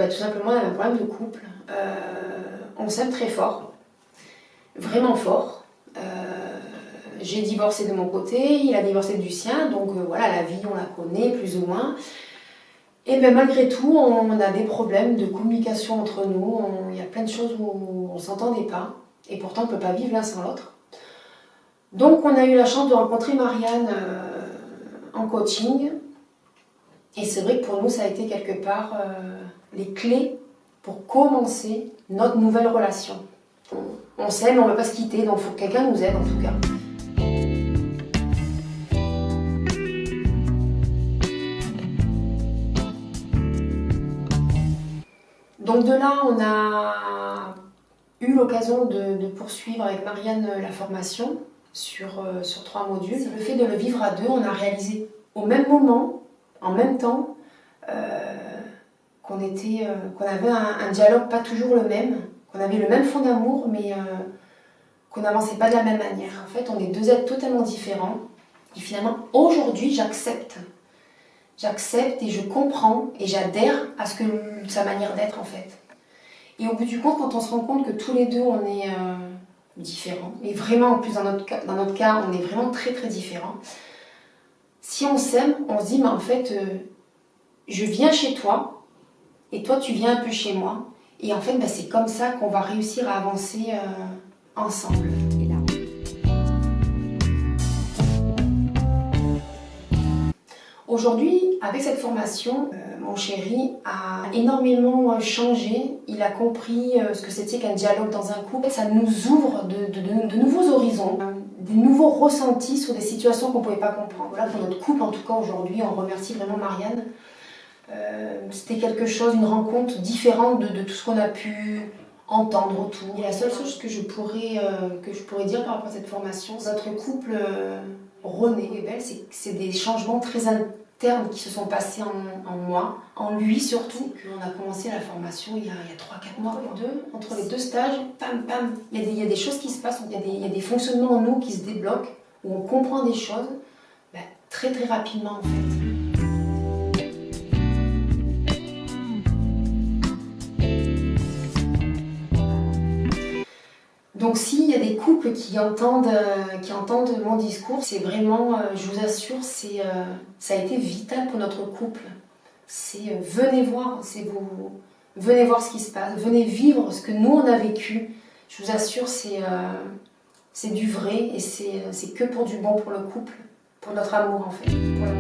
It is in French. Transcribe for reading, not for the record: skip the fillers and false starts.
tout simplement on a un problème de couple. On s'aime très fort, vraiment fort. J'ai divorcé de mon côté, il a divorcé du sien, donc voilà, la vie on la connaît plus ou moins. Et bien malgré tout, on a des problèmes de communication entre nous, il y a plein de choses où on ne s'entendait pas, et pourtant on ne peut pas vivre l'un sans l'autre. Donc on a eu la chance de rencontrer Marianne en coaching, et c'est vrai que pour nous ça a été quelque part les clés pour commencer notre nouvelle relation. On s'aime, on ne veut pas se quitter, donc il faut que quelqu'un nous aide en tout cas. Donc de là, on a eu l'occasion de poursuivre avec Marianne la formation sur 3 modules. Le fait de le vivre à deux, on a réalisé au même moment, en même temps, qu'on avait un dialogue pas toujours le même, qu'on avait le même fond d'amour, mais qu'on n'avançait pas de la même manière. En fait, on est 2 êtres totalement différents. Et finalement, aujourd'hui, j'accepte et je comprends et j'adhère à sa manière d'être en fait. Et au bout du compte, quand on se rend compte que tous les deux on est différents, et vraiment en plus dans notre cas on est vraiment très très différents, si on s'aime, on se dit mais en fait je viens chez toi et toi tu viens un peu chez moi, et en fait c'est comme ça qu'on va réussir à avancer ensemble. Aujourd'hui, avec cette formation, mon chéri a énormément changé. Il a compris ce que c'était qu'un dialogue dans un couple. Ça nous ouvre de nouveaux horizons, des nouveaux ressentis sur des situations qu'on ne pouvait pas comprendre. Voilà, pour notre couple, en tout cas aujourd'hui, on remercie vraiment Marianne. C'était quelque chose, une rencontre différente de tout ce qu'on a pu entendre autour. Et la seule chose que je pourrais dire par rapport à cette formation, notre couple renaît et belle, c'est des changements très internes qui se sont passés en moi, en lui surtout. On a commencé la formation il y a 3-4 mois, entre les deux stages, pam pam, il y a des choses qui se passent, il y a des fonctionnements en nous qui se débloquent, où on comprend des choses très très rapidement en fait. Donc s'il y a des couples qui entendent mon discours, c'est vraiment, je vous assure, ça a été vital pour notre couple. C'est venez voir ce qui se passe, venez vivre ce que nous on a vécu. Je vous assure, c'est du vrai et c'est que pour du bon pour le couple, pour notre amour en fait. Voilà.